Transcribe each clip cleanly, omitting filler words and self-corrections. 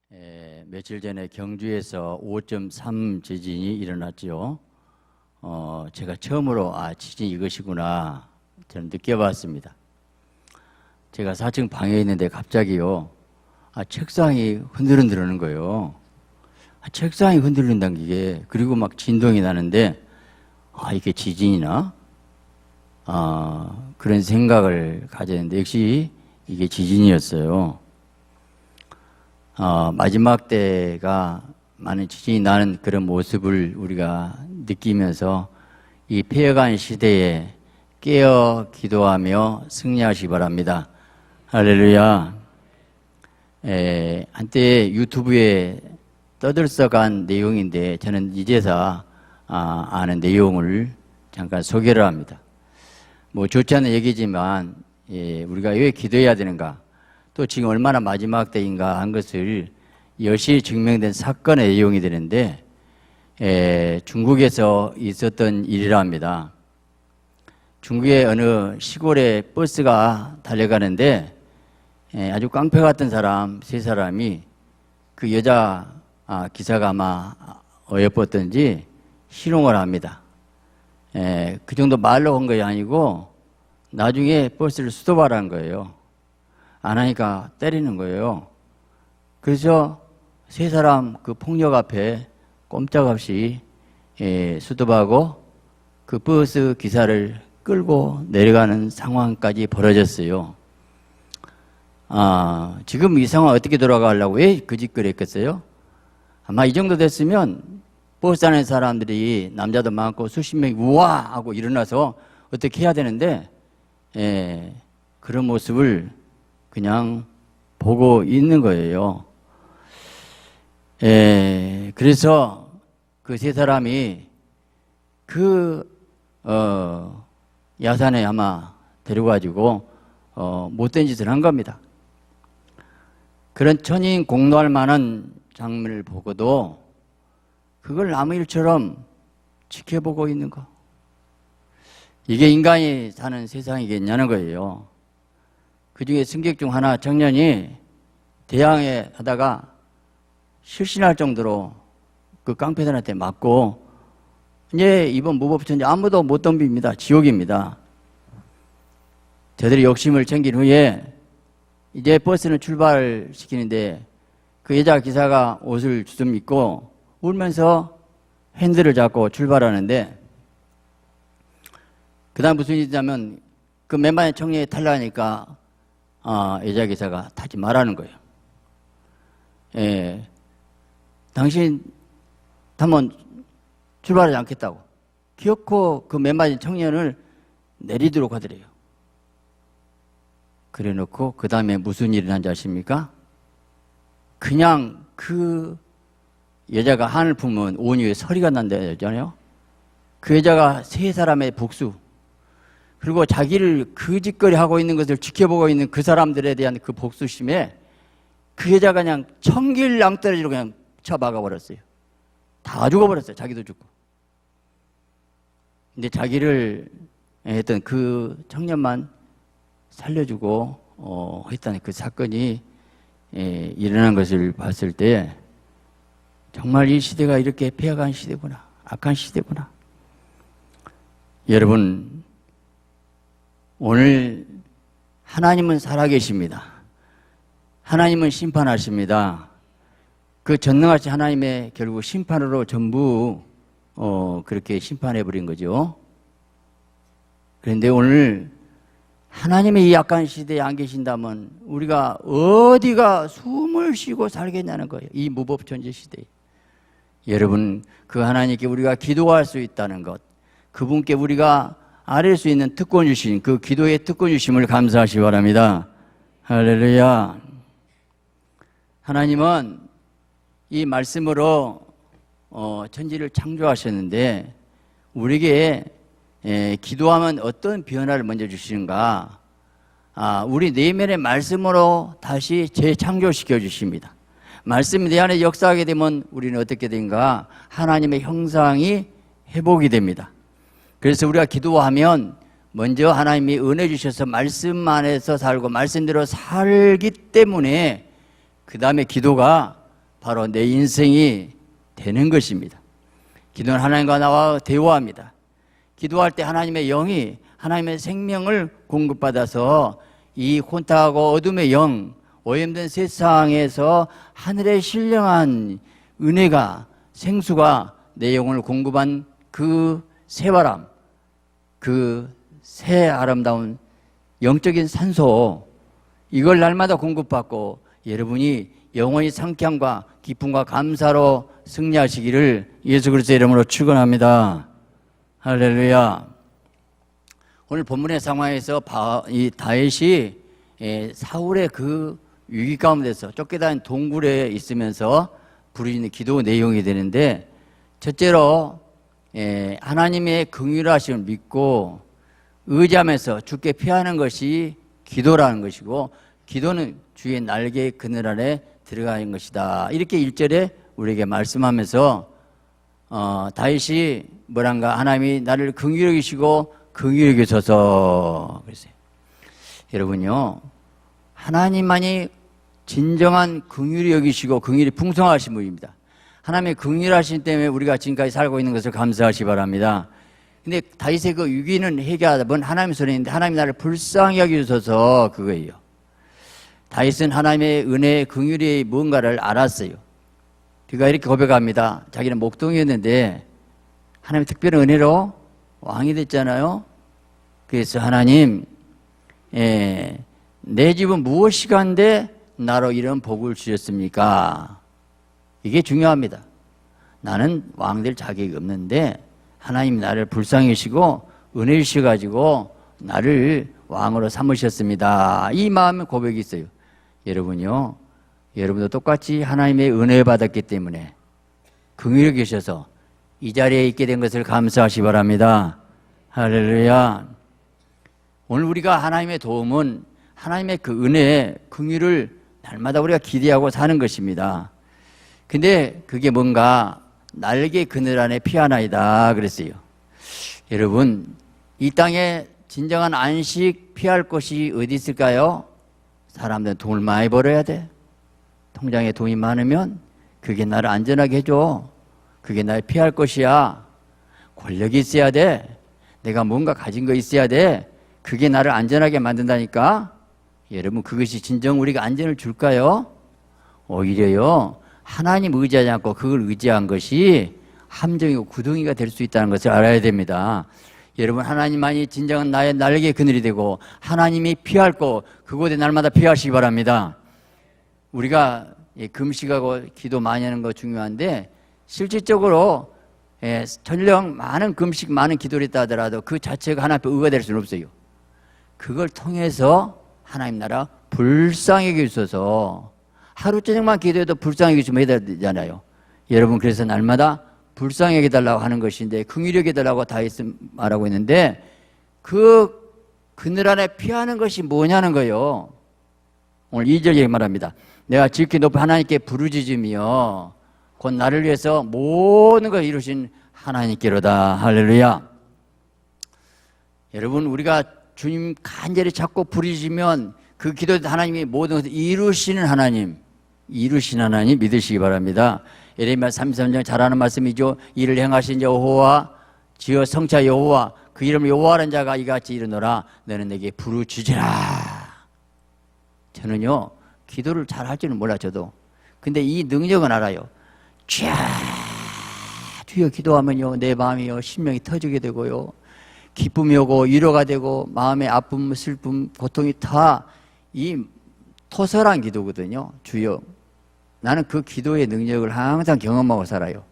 며칠 전에 경주에서 5.3 지진이 일어났죠. 제가 처음으로 지진이 이것이구나 저는 느껴봤습니다. 제가 4층 방에 있는데 갑자기요, 책상이 흔들흔들하는 거예요. 책상이 흔들린다는 게, 그리고 막 진동이 나는데 이게 지진이나? 그런 생각을 가졌는데 역시 이게 지진이었어요. 마지막 때가 많은 지진이 나는 그런 모습을 우리가 느끼면서 이 폐허간 시대에 깨어 기도하며 승리하시기 바랍니다. 할렐루야. 한때 유튜브에 떠들썩한 내용인데 저는 이제서 아는 내용을 잠깐 소개를 합니다. 뭐 좋지 않은 얘기지만 우리가 왜 기도해야 되는가, 또 지금 얼마나 마지막 때인가 한 것을 여실히 증명된 사건의 내용이 되는데, 중국에서 있었던 일이라 합니다. 중국의 어느 시골에 버스가 달려가는데 아주 깡패 같은 사람 세 사람이 그 여자 기사가 아마 어여뻤던지 희롱을 합니다. 그 정도 말로 한 것이 아니고 나중에 버스를 스톱하라는 거예요. 안 하니까 때리는 거예요. 그래서 세 사람 그 폭력 앞에 꼼짝없이 스톱하고 그 버스 기사를 끌고 내려가는 상황까지 벌어졌어요. 지금 이 상황 어떻게 돌아가려고 왜 그 짓거리 했겠어요? 아마 이 정도 됐으면 버스 안에 사람들이, 남자도 많고 수십 명이 우와 하고 일어나서 어떻게 해야 되는데 그런 모습을 그냥 보고 있는 거예요. 그래서 그 세 사람이 그 야산에 아마 데려가지고 못된 짓을 한 겁니다. 그런 천인 공노할 만한 장면을 보고도 그걸 남의 일처럼 지켜보고 있는 거, 이게 인간이 사는 세상이겠냐는 거예요. 그 중에 승객 중 하나 청년이 대항해 하다가 실신할 정도로 그 깡패들한테 맞고, 이제 이번 무법천지 아무도 못 덤빕니다. 지옥입니다. 저들이 욕심을 챙긴 후에 이제 버스는 출발시키는데 그 여자 기사가 옷을 주섬 입고 울면서 핸들을 잡고 출발하는데, 그 다음 무슨 일이 있냐면 그 맨발의 청년이 탈라니까 여자 기사가 타지 말라는 거예요. 당신 타면 출발하지 않겠다고 기어코 그 맨발의 청년을 내리도록 하더래요. 그래 놓고 그 다음에 무슨 일이 난지 아십니까? 그냥 그 여자가 한을 품은 온유에 서리가 난다잖아요. 그 여자가 세 사람의 복수, 그리고 자기를 그 짓거리 하고 있는 것을 지켜보고 있는 그 사람들에 대한 그 복수심에 그 여자가 그냥 청길낭떠러지로 그냥 쳐박아 버렸어요. 다 죽어버렸어요. 자기도 죽고. 근데 자기를 했던 그 청년만 살려주고 했다는 그 사건이 일어난 것을 봤을 때 정말 이 시대가 이렇게 폐허한 시대구나, 악한 시대구나. 여러분, 오늘 하나님은 살아계십니다. 하나님은 심판하십니다. 그 전능하신 하나님의 결국 심판으로 전부 그렇게 심판해버린 거죠. 그런데 오늘 하나님의 이 악한 시대에 안 계신다면 우리가 어디가 숨을 쉬고 살겠냐는 거예요. 이 무법천지 시대에. 여러분, 그 하나님께 우리가 기도할 수 있다는 것, 그분께 우리가 아뢰 수 있는 특권 주신 그 기도의 특권 주심을 감사하시기 바랍니다. 할렐루야. 하나님은 이 말씀으로 천지를 창조하셨는데 우리에게 기도하면 어떤 변화를 먼저 주시는가? 우리 내면의 말씀으로 다시 재창조시켜 주십니다. 말씀이 내 안에 역사하게 되면 우리는 어떻게 된가? 하나님의 형상이 회복이 됩니다. 그래서 우리가 기도하면 먼저 하나님이 은혜 주셔서 말씀 안에서 살고 말씀대로 살기 때문에 그 다음에 기도가 바로 내 인생이 되는 것입니다. 기도는 하나님과 나와 대화합니다. 기도할 때 하나님의 영이 하나님의 생명을 공급받아서 이 혼탁하고 어둠의 영, 오염된 세상에서 하늘의 신령한 은혜가, 생수가 내 영혼을 공급한 그 새바람, 그 새 아름다운 영적인 산소, 이걸 날마다 공급받고 여러분이 영원히 상쾌함과 기쁨과 감사로 승리하시기를 예수 그리스도의 이름으로 축원합니다. 할렐루야. 오늘 본문의 상황에서 이 다윗이 사울의 그 위기 가운데서 쫓겨다닌 동굴에 있으면서 부르짖는 기도 내용이 되는데, 첫째로 하나님의 긍휼하심을 믿고 의지하면서 주께 피하는 것이 기도라는 것이고, 기도는 주의 날개의 그늘 안에 들어가는 것이다. 이렇게 1절에 우리에게 말씀하면서 다윗이 뭐란가, 하나님이 나를 긍휼히 여기시고 긍휼히 여기소서 그랬어요. 여러분요, 하나님만이 진정한 긍휼히 여기시고 긍휼이 풍성하신 분입니다. 하나님의 긍휼하심 때문에 우리가 지금까지 살고 있는 것을 감사하시 바랍니다. 근데 다윗의 그 위기는 해결하다 보면 하나님 손에 있는데, 하나님 나를 불쌍히 여기소서, 그거예요. 다윗은 하나님의 은혜, 긍휼이 뭔가를 알았어요. 그가 이렇게 고백합니다. 자기는 목동이었는데 하나님의 특별한 은혜로 왕이 됐잖아요. 그래서 하나님, 내 집은 무엇이간데 나로 이런 복을 주셨습니까? 이게 중요합니다. 나는 왕 될 자격이 없는데 하나님 나를 불쌍히 여시고 은혜 주셔가지고 나를 왕으로 삼으셨습니다. 이 마음의 고백이 있어요. 여러분요, 여러분도 똑같이 하나님의 은혜 받았기 때문에 긍휼히 계셔서 이 자리에 있게 된 것을 감사하시 바랍니다. 할렐루야. 오늘 우리가 하나님의 도움은 하나님의 그 은혜, 긍휼을 날마다 우리가 기대하고 사는 것입니다. 근데 그게 뭔가 날개 그늘 안에 피하나이다 그랬어요. 여러분, 이 땅에 진정한 안식, 피할 곳이 어디 있을까요? 사람들은 돈을 많이 벌어야 돼. 통장에 돈이 많으면 그게 나를 안전하게 해줘. 그게 나를 피할 것이야. 권력이 있어야 돼. 내가 뭔가 가진 거 있어야 돼. 그게 나를 안전하게 만든다니까. 여러분, 그것이 진정 우리가 안전을 줄까요? 오히려요, 하나님 의지하지 않고 그걸 의지한 것이 함정이고 구덩이가 될 수 있다는 것을 알아야 됩니다. 여러분, 하나님만이 진정한 나의 날개 그늘이 되고 하나님이 피할 곳, 그곳에 날마다 피하시기 바랍니다. 우리가 금식하고 기도 많이 하는 거 중요한데, 실질적으로 전령 많은 금식, 많은 기도를 했다 하더라도 그 자체가 하나님 앞에 의가 될 수는 없어요. 그걸 통해서 하나님 나라 불쌍히 여기소서. 하루 저녁만 기도해도 불쌍히 여기시면 해야 되잖아요. 여러분, 그래서 날마다 불쌍히 여겨달라고 하는 것인데, 긍휼히 여겨달라고 다윗은 말하고 있는데, 그 그늘 안에 피하는 것이 뭐냐는 거예요. 오늘 2절에 말합니다. 내가 지극히 높은 하나님께 부르짖으며 곧 나를 위해서 모든 걸 이루신 하나님께로다. 할렐루야. 여러분, 우리가 주님 간절히 찾고 부르짖으면 그 기도에 하나님이 모든 것을 이루시는 하나님, 이루신 하나님 믿으시기 바랍니다. 예레미야 33장 잘 아는 말씀이죠. 이를 행하신 여호와, 지어 성자 여호와, 그 이름을 여호와라는 자가 이같이 이르노라. 너는 내게 부르짖으라. 저는요, 기도를 잘 할 줄은 몰라, 저도. 근데 이 능력은 알아요. 주여 기도하면요, 내 마음이요, 심령이 터지게 되고요, 기쁨이 오고 위로가 되고 마음의 아픔, 슬픔, 고통이 다 이 토설한 기도거든요. 주여, 나는 그 기도의 능력을 항상 경험하고 살아요.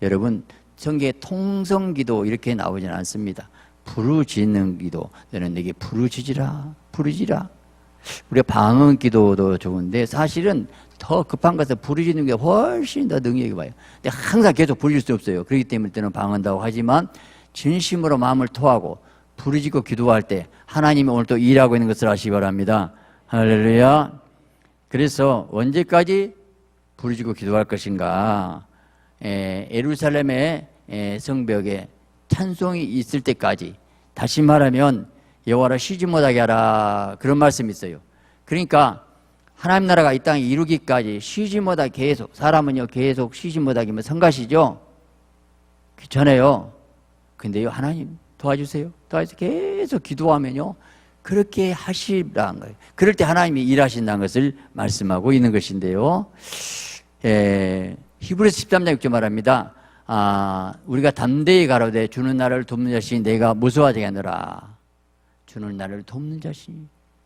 여러분, 성경에 통성기도 이렇게 나오지는 않습니다. 부르짖는 기도, 너는 내게 부르짖으라, 부르짖으라. 우리가 방언기도도 좋은데 사실은 더 급한 것은 부르짖는 게 훨씬 더 능력이 많아요. 근데 항상 계속 부르짖을 수 없어요. 그렇기 때문에 때는 방언다고 하지만 진심으로 마음을 토하고 부르짖고 기도할 때 하나님이 오늘 또 일하고 있는 것을 아시기 바랍니다. 할렐루야. 그래서 언제까지 부르짖고 기도할 것인가? 예루살렘의 성벽에 찬송이 있을 때까지, 다시 말하면 여호와를 쉬지 못하게 하라, 그런 말씀이 있어요. 그러니까 하나님 나라가 이 땅에 이루기까지 쉬지 못하게 계속, 사람은요 계속 쉬지 못하게 뭐 성가시죠. 귀찮아요. 근데요 하나님 도와주세요. 계속 기도하면요 그렇게 하시라는 거예요. 그럴 때 하나님이 일하신다는 것을 말씀하고 있는 것인데요. 히브리서 13장 6절 말합니다. 우리가 담대히 가로되 주는 나를 돕는 자신이 내가 무서워하게 하느라. 주는 나를 돕는 자신이,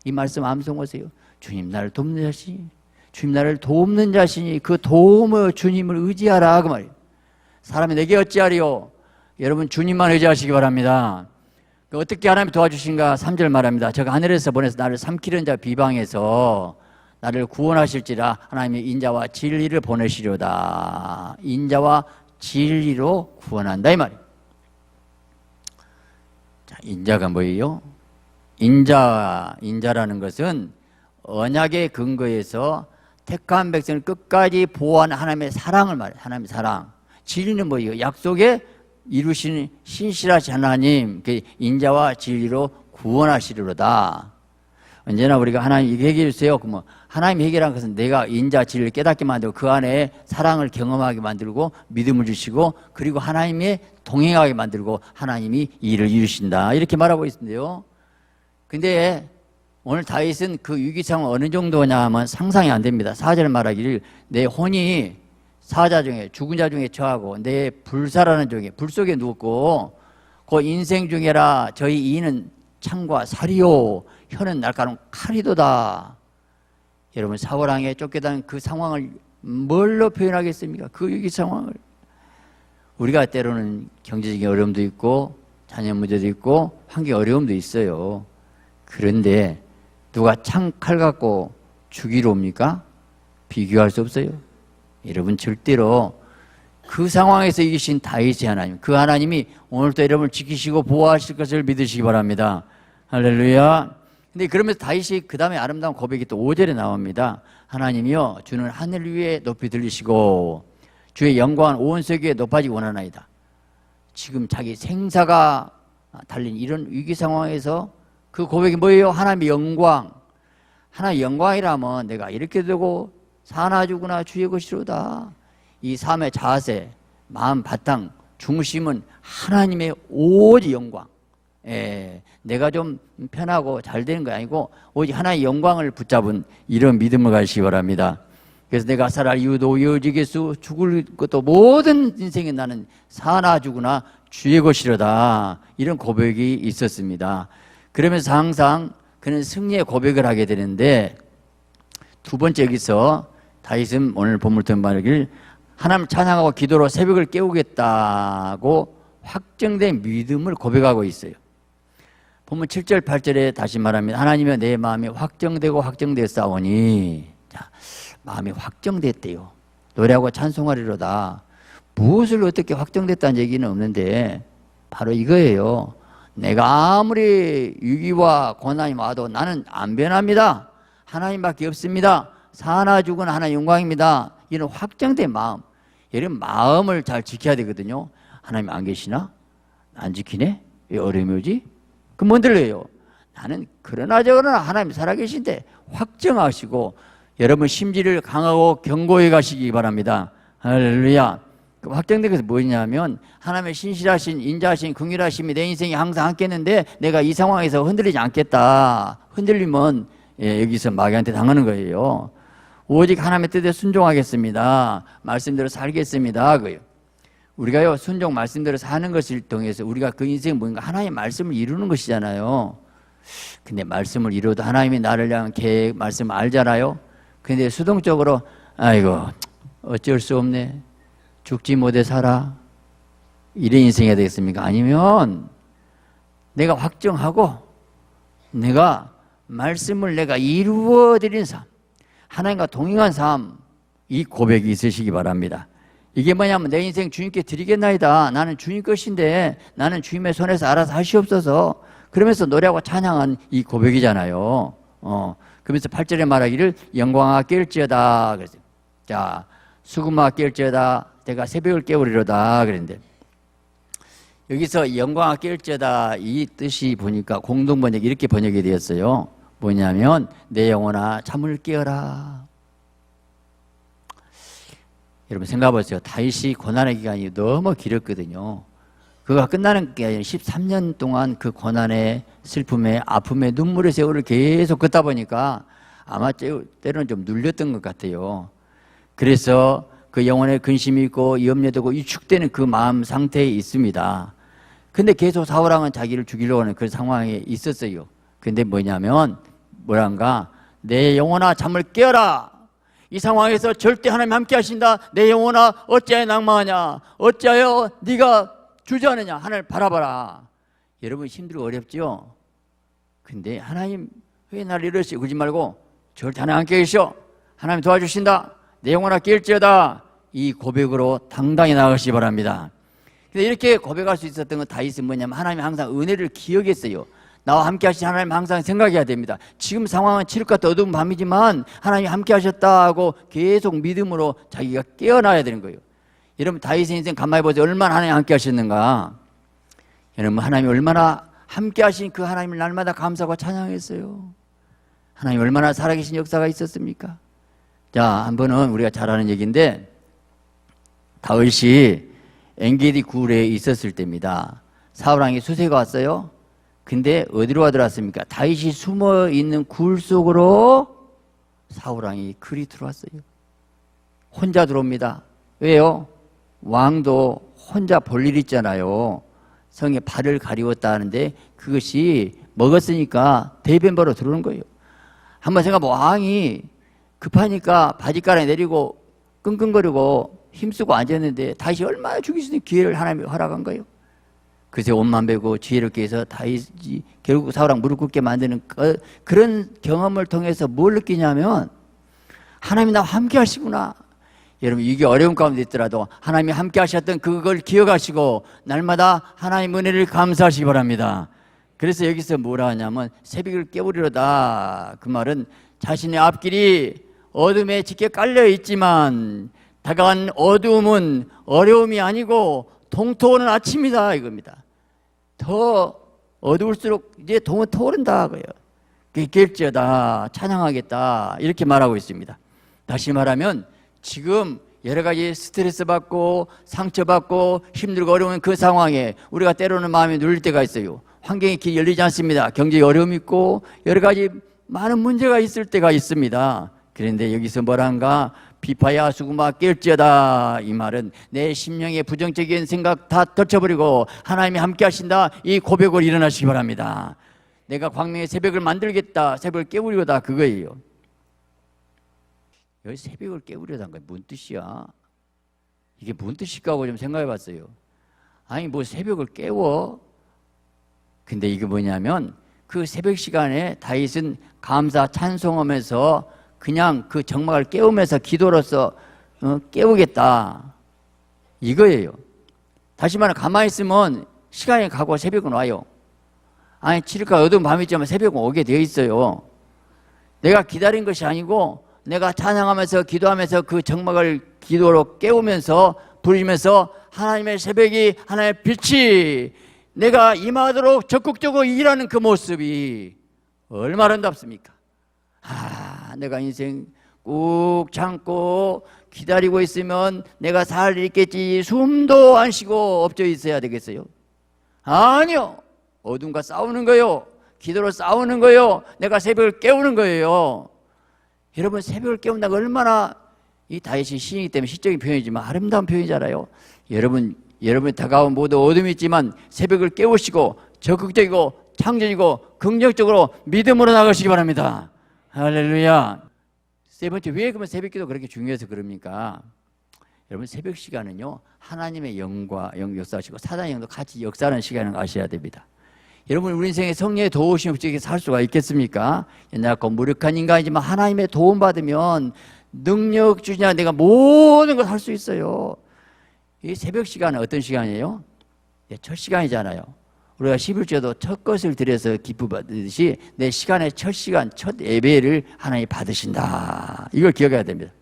이 말씀 암송하세요. 주님 나를 돕는 자신이, 주님 나를 돕는 자신이, 그 도움을 주님을 의지하라 그 말이에요. 사람이 내게 어찌하리요? 여러분 주님만 의지하시기 바랍니다. 어떻게 하나님이 도와주신가? 3절 말합니다. 저가 하늘에서 보내서 나를 삼키는 자 비방에서 나를 구원하실지라 하나님이 인자와 진리를 보내시려다. 인자와 진리로 구원한다 이 말이에요. 자, 인자가 뭐예요? 인자라는 것은 언약의 근거에서 택한 백성을 끝까지 보호하는 하나님의 사랑을 말해요. 하나님의 사랑. 진리는 뭐예요? 약속에 이루시는 신실하신 하나님, 그 인자와 진리로 구원하시리로다. 언제나 우리가 하나님 이거 해결해 주세요. 그러면 하나님 해결한 것은 내가 인자 진리를 깨닫게 만들고 그 안에 사랑을 경험하게 만들고 믿음을 주시고 그리고 하나님의 동행하게 만들고 하나님이 이 일을 이루신다. 이렇게 말하고 있는데요. 근데 오늘 다윗은 그 위기 상황 어느 정도냐 하면 상상이 안 됩니다. 4절 말하기를 내 혼이 사자 중에 죽은 자 중에 처하고 내 불사라는 중에 불 속에 누웠고 그 인생 중에라 저희 이는 창과 살이요 혀는 날카로운 칼이도다. 여러분 사울왕에 쫓겨난 그 상황을 뭘로 표현하겠습니까? 그 위기 상황을. 우리가 때로는 경제적인 어려움도 있고 자녀 문제도 있고 환경 어려움도 있어요. 그런데 누가 창 칼 갖고 죽이러 옵니까? 비교할 수 없어요. 여러분 절대로 그 상황에서 이기신 다윗의 하나님, 그 하나님이 오늘도 여러분을 지키시고 보호하실 것을 믿으시기 바랍니다. 할렐루야. 근데 그러면서 다윗이 그 다음에 아름다운 고백이 또 5절에 나옵니다. 하나님이여 주는 하늘 위에 높이 들리시고 주의 영광은 온 세계에 높아지기 원하나이다. 지금 자기 생사가 달린 이런 위기 상황에서 그 고백이 뭐예요? 하나님의 영광. 하나님의 영광이라면 내가 이렇게 되고 사나 죽으나 주의 것이로다. 이 삶의 자세, 마음 바탕, 중심은 하나님의 오직 영광. 내가 좀 편하고 잘 되는 거 아니고 오직 하나의 영광을 붙잡은 이런 믿음을 가지시기 바랍니다. 그래서 내가 살아갈 이유도 여지겠수 죽을 것도 모든 인생에 나는 사나 죽으나 주의 것이로다. 이런 고백이 있었습니다. 그러면서 항상 그는 승리의 고백을 하게 되는데 두 번째 여기서 다윗은 오늘 본문 통해 말하길 하나님 찬양하고 기도로 새벽을 깨우겠다고 확정된 믿음을 고백하고 있어요. 본문 7절 8절에 다시 말합니다. 하나님이여 내 마음이 확정되고 확정되었사오니. 자, 마음이 확정됐대요. 노래하고 찬송하리로다. 무엇을 어떻게 확정됐다는 얘기는 없는데 바로 이거예요. 내가 아무리 위기와 고난이 와도 나는 안 변합니다. 하나님밖에 없습니다. 사나 죽은 하나님 영광입니다. 이런 확정된 마음. 이런 마음을 잘 지켜야 되거든요. 하나님 안 계시나? 안 지키네? 왜 어려움이 오지? 그럼 뭔들래요? 나는 그러나 저러나 하나님 살아계신데 확정하시고 여러분 심지를 강하고 견고히 가시기 바랍니다. 할렐루야. 그 확정된 것은 뭐냐면 하나님의 신실하신 인자하신 긍휼하심이 내 인생에 항상 함께했는데 내가 이 상황에서 흔들리지 않겠다. 흔들리면 여기서 마귀한테 당하는 거예요. 오직 하나님의 뜻에 순종하겠습니다. 말씀대로 살겠습니다. 그요. 우리가요 순종 말씀대로 사는 것을 통해서 우리가 그 인생 뭔가 하나님의 말씀을 이루는 것이잖아요. 근데 말씀을 이루어도 하나님이 나를 향한 계획 말씀 알잖아요. 근데 수동적으로 아이고 어쩔 수 없네. 죽지 못해 살아. 이런 인생이 되겠습니까? 아니면 내가 확정하고 내가 말씀을 내가 이루어드린 삶, 하나님과 동행한 삶, 이 고백이 있으시기 바랍니다. 이게 뭐냐면 내 인생 주님께 드리겠나이다. 나는 주님 것인데 나는 주님의 손에서 알아서 하시옵소서. 그러면서 노래하고 찬양한 이 고백이잖아요. 그러면서 8절에 말하기를 영광아 깰지어다. 그랬어요. 자, 수금아 깰지어다. 내가 새벽을 깨우리로다. 그랬는데 여기서 영광아 깰지어다 이 뜻이 보니까 공동 번역 이렇게 번역이 되었어요. 뭐냐면 내 영혼아 잠을 깨어라. 여러분 생각해보세요. 다윗이 고난의 기간이 너무 길었거든요. 그가 끝나는 게 아니라 13년 동안 그 고난의 슬픔에 아픔에 눈물의 세월을 계속 걷다 보니까 아마 때로는 좀 눌렸던 것 같아요. 그래서 그 영혼에 근심이 있고 염려되고 위축되는 그 마음 상태에 있습니다. 근데 계속 사울왕은 자기를 죽이려고 하는 그런 상황에 있었어요. 근데 뭐냐면 뭐란가 내 영혼아 잠을 깨어라. 이 상황에서 절대 하나님 함께 하신다. 내 영혼아 어찌하여 낭망하냐. 어찌하여 네가 주저하느냐. 하나님을 바라봐라. 여러분 힘들고 어렵죠? 근데 하나님 왜 나를 이러시고 그러지 말고 절대 하나님 함께 계셔. 하나님 도와주신다. 내 영혼아 깨일지어다. 이 고백으로 당당히 나아가시기 바랍니다. 근데 이렇게 고백할 수 있었던 건 다윗은 뭐냐면 하나님이 항상 은혜를 기억했어요. 나와 함께 하신 하나님 항상 생각해야 됩니다. 지금 상황은 칠흑 같은 어두운 밤이지만 하나님이 함께 하셨다 하고 계속 믿음으로 자기가 깨어나야 되는 거예요. 여러분 다윗의 인생 가만히 보세요. 얼마나 하나님 함께 하셨는가. 여러분 하나님이 얼마나 함께 하신 그 하나님을 날마다 감사하고 찬양했어요. 하나님 얼마나 살아계신 역사가 있었습니까? 자, 한 번은 우리가 잘 아는 얘기인데 다윗이 엔게디 굴에 있었을 때입니다. 사울왕이 수세가 왔어요. 근데 어디로 들어왔습니까? 다윗이 숨어 있는 굴 속으로 사울왕이 그리 들어왔어요. 혼자 들어옵니다. 왜요? 왕도 혼자 볼 일 있잖아요. 성에 발을 가리웠다 하는데 그것이 먹었으니까 대변바로 들어오는 거예요. 한번 생각해보면 왕이 급하니까 바지가랑이 내리고 끙끙거리고 힘쓰고 앉았는데 다윗이 얼마나 죽일 수 있는 기회를 하나님이 허락한 거예요. 그래서 옷만 베고 지혜롭게 해서 다윗이 결국 사울왕 무릎 꿇게 만드는 그런 경험을 통해서 뭘 느끼냐면 하나님이 나와 함께 하시구나. 여러분 이게 어려운 가운데 있더라도 하나님이 함께 하셨던 그걸 기억하시고 날마다 하나님 은혜를 감사하시기 바랍니다. 그래서 여기서 뭐라 하냐면 새벽을 깨우리로다. 그 말은 자신의 앞길이 어둠에 짙게 깔려 있지만 다가간 어두움은 어려움이 아니고 동토오는 아침이다 이겁니다. 더 어두울수록 이제 동은 터오른다 그래요. 깰지어다 찬양하겠다 이렇게 말하고 있습니다. 다시 말하면 지금 여러 가지 스트레스 받고 상처받고 힘들고 어려운 그 상황에 우리가 때로는 마음이 눌릴 때가 있어요. 환경이 길 열리지 않습니다. 경제에 어려움이 있고 여러 가지 많은 문제가 있을 때가 있습니다. 그런데 여기서 뭐란가 비파야 수구마 깰지어다. 이 말은 내 심령의 부정적인 생각 다 덮쳐버리고 하나님이 함께 하신다. 이 고백을 일어나시기 바랍니다. 내가 광명의 새벽을 만들겠다. 새벽을 깨우려다 그거예요. 여기 새벽을 깨우려다는 게 뭔 뜻이야? 이게 뭔 뜻일까 하고 좀 생각해 봤어요. 아니 뭐 새벽을 깨워? 근데 이게 뭐냐면 그 새벽 시간에 다윗은 감사 찬송하면서 그냥 그 정막을 깨우면서 기도로서 깨우겠다 이거예요. 다시 말해 가만히 있으면 시간이 가고 새벽은 와요. 아니 칠흑과 어두운 밤이지만 새벽은 오게 되어 있어요. 내가 기다린 것이 아니고 내가 찬양하면서 기도하면서 그 정막을 기도로 깨우면서 부르면서 하나님의 새벽이 하나님의 빛이 내가 임하도록 적극적으로 일하는 그 모습이 얼마나 아름답습니까? 내가 인생 꾹 참고 기다리고 있으면 내가 살 일 있겠지 숨도 안 쉬고 엎져 있어야 되겠어요? 아니요. 어둠과 싸우는 거요. 기도로 싸우는 거요. 내가 새벽을 깨우는 거예요. 여러분 새벽을 깨운다가 얼마나 이 다윗이 시인이기 때문에 시적인 표현이지만 아름다운 표현이잖아요. 여러분이 다가온 모두 어둠이 있지만 새벽을 깨우시고 적극적이고 창조적이고 긍정적으로 믿음으로 나가시기 바랍니다. 할렐루야. 세 번째, 왜 그러면 새벽기도 그렇게 중요해서 그럽니까? 여러분 새벽 시간은요 하나님의 영과 역사하시고 사단의 영도 같이 역사하는 시간을 아셔야 됩니다. 여러분 우리 인생에 성령의 도우심 없이 살 수가 있겠습니까? 연약하고 무력한 인간이지만 하나님의 도움 받으면 능력 주시냐 내가 모든 걸 할 수 있어요. 이 새벽 시간은 어떤 시간이에요? 첫 시간이잖아요. 우리가 11조도 첫 것을 드려서 기쁨 받듯이 내 시간의 첫 시간, 첫 예배를 하나님이 받으신다. 이걸 기억해야 됩니다.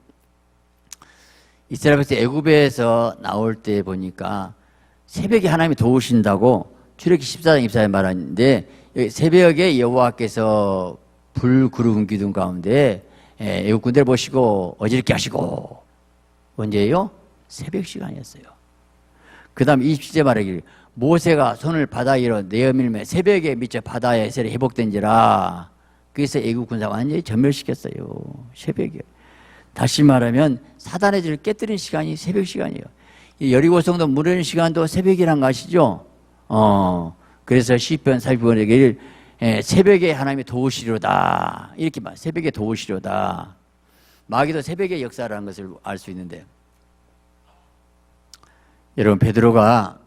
이스라엘 백성 애굽에서 나올 때 보니까 새벽에 하나님이 도우신다고 출애굽기 14장 24절에 말하는데 새벽에 여호와께서 불구름 기둥 가운데 애국 군대를 보시고 어지럽게 하시고 언제예요? 새벽 시간이었어요. 그 다음 27절 말하기를 모세가 손을 바다 위로 내어밀매 새벽에 미쳐 바다의 해설이 회복된지라. 그래서 애국 군사 완전히 전멸시켰어요. 새벽에. 다시 말하면 사단의 죄를 깨뜨린 시간이 새벽 시간이에요. 여리고성도 무너진 시간도 새벽이란 거 아시죠? 그래서 시편 40편에 새벽에 하나님이 도우시려다 이렇게 말. 새벽에 도우시려다. 마귀도 새벽에 역사라는 것을 알 수 있는데, 여러분 베드로가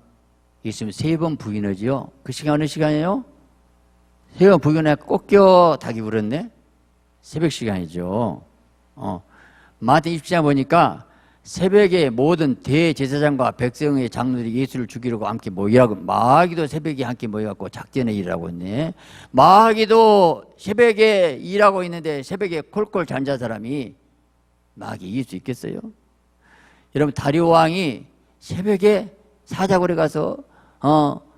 예수님 3번 부인하지요. 그 시간 어느 시간이에요? 3번 부인해 꺾여 닭이 울었네. 새벽 시간이죠. 마태 27장 보니까 새벽에 모든 대제사장과 백성의 장로들이 예수를 죽이려고 함께 모이라고. 마귀도 새벽에 함께 모여갖고 작전에 일하고 있네. 마귀도 새벽에 일하고 있는데 새벽에 콜콜 잔자 사람이 마귀 이길 수 있겠어요? 여러분 다리오 왕이 새벽에 사자굴에 가서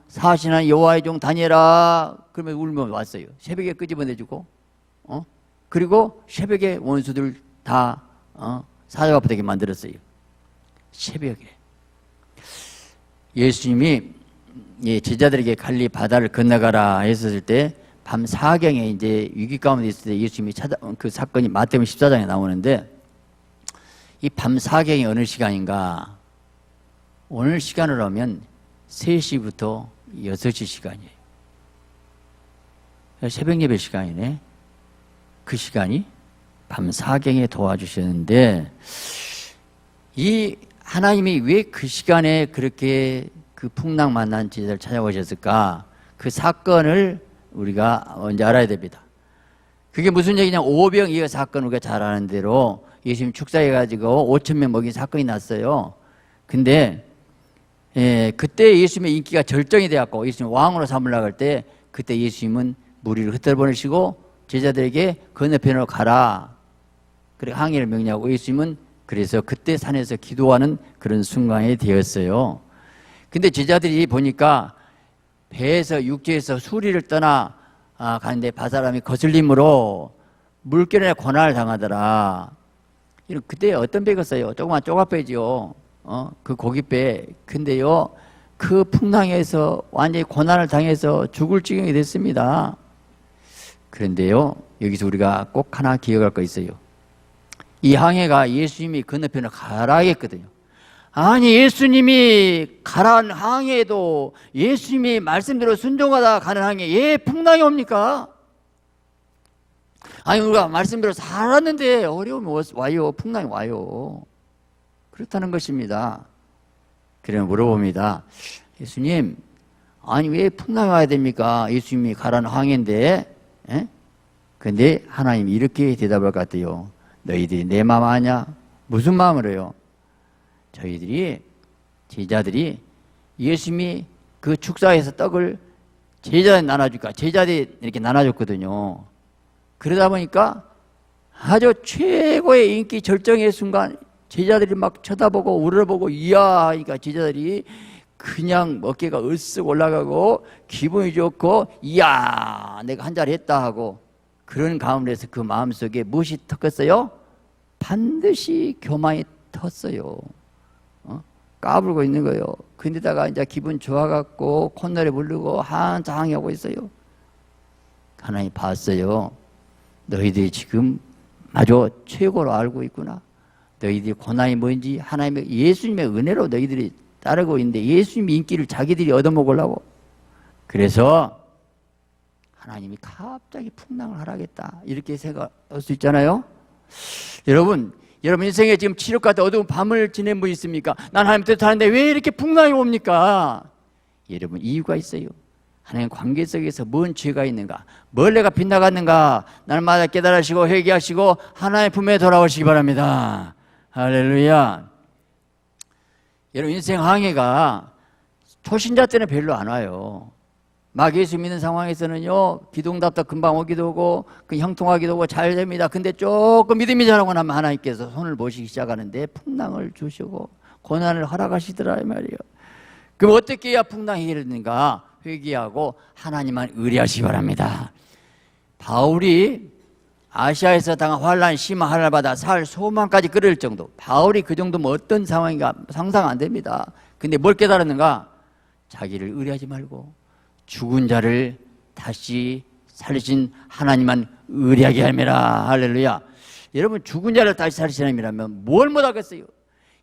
사신한 여호와의 종 다니엘아 그러면 울면 왔어요. 새벽에 끄집어내주고 그리고 새벽에 원수들 다 사자가 되게 만들었어요. 새벽에. 예수님이 제자들에게 갈릴리 바다를 건너가라 했었을 때 밤 4경에 이제 위기 가운데 있을 때 예수님이 그 사건이 마태복음 14장에 나오는데, 이 밤 4경이 어느 시간인가? 오늘 시간으로 하면 3시부터 6시 시간이에요. 새벽 예배 시간이네. 그 시간이 밤 4경에 도와주셨는데, 이 하나님이 왜 그 시간에 그렇게 그 풍랑 만난 제자를 찾아오셨을까? 그 사건을 우리가 먼저 알아야 됩니다. 그게 무슨 얘기냐? 오병이어 사건 우리가 잘 아는 대로 예수님 축사해가지고 5,000명 먹인 사건이 났어요. 근데 그때 예수님의 인기가 절정이 되었고 예수님 왕으로 삼으려고 할 때 그때 예수님은 무리를 흩어 보내시고 제자들에게 건너편으로 가라. 그래 항해를 명령하고 예수님은 그래서 그때 산에서 기도하는 그런 순간이 되었어요. 근데 제자들이 보니까 배에서 육지에서 수리를 떠나 가는데 바사람이 거슬림으로 물결에 고난을 당하더라. 그때 어떤 배겠어요? 조그만 쪼가배지요. 그 고깃배. 근데요, 그 풍랑에서 완전히 고난을 당해서 죽을 지경이 됐습니다. 그런데요, 여기서 우리가 꼭 하나 기억할 거 있어요. 이 항해가 예수님이 건너편으로 가라 했거든요. 아니 예수님이 가라는 항해에도 예수님이 말씀대로 순종하다 가는 항해에 왜 풍랑이 옵니까? 아니 우리가 말씀대로 살았는데 어려움이 와요. 풍랑이 와요. 그렇다는 것입니다. 그래서 물어봅니다. 예수님, 아니 왜 풍랑이 와야 됩니까? 예수님이 가라는 항해인데. 근데 하나님이 이렇게 대답할 것 같아요. 너희들이 내 마음 아냐? 무슨 마음으로 해요? 저희들이 제자들이 예수님이 그 축사에서 떡을 제자들이 나눠줄까? 제자들이 이렇게 나눠줬거든요. 그러다 보니까 아주 최고의 인기 절정의 순간 제자들이 막 쳐다보고 우러러보고 이야 하니까 제자들이 그냥 어깨가 으쓱 올라가고 기분이 좋고 이야 내가 한 자리 했다 하고 그런 가운데서 그 마음속에 무엇이 텄어요? 반드시 교만이 텄어요. 까불고 있는 거예요. 근데다가 이제 기분 좋아갖고 콧노래 부르고 한창 항해하고 있어요. 하나님 봤어요. 너희들이 지금 아주 최고로 알고 있구나. 너희들이 고난이 뭔지 하나님의 예수님의 은혜로 너희들이 따르고 있는데 예수님 인기를 자기들이 얻어먹으려고. 그래서 하나님이 갑자기 풍랑을 하라겠다 이렇게 생각할 수 있잖아요. 여러분 인생에 지금 치욕 같은 어두운 밤을 지낸 분 있습니까? 난 하나님 뜻 하는데 왜 이렇게 풍랑이 옵니까? 여러분 이유가 있어요. 하나님 관계 속에서 뭔 죄가 있는가? 뭘 내가 빗나갔는가? 날마다 깨달으시고 회개하시고 하나님의 품에 돌아오시기 바랍니다. 할렐루야. 여러분 인생 항해가 초신자 때는 별로 안 와요. 막 예수 믿는 상황에서는요 기도응답도 금방 오기도 하고 그 형통하기도 하고 잘 됩니다. 근데 조금 믿음이 자라고 나면 하나님께서 손을 보시기 시작하는데 풍랑을 주시고 고난을 허락하시더라 이 말이에요. 그럼 어떻게 해야 풍랑이 해결되는가? 회개하고 하나님만 의뢰하시기 바랍니다. 바울이 아시아에서 당한 환란, 심한 환란을 받아 살 소망까지 끌을 정도. 바울이 그 정도면 어떤 상황인가 상상 안 됩니다. 근데 뭘 깨달았는가? 자기를 의뢰하지 말고 죽은 자를 다시 살리신 하나님만 의뢰하게 할매라. 할렐루야. 여러분, 죽은 자를 다시 살리신 하나님이라면 뭘 못하겠어요?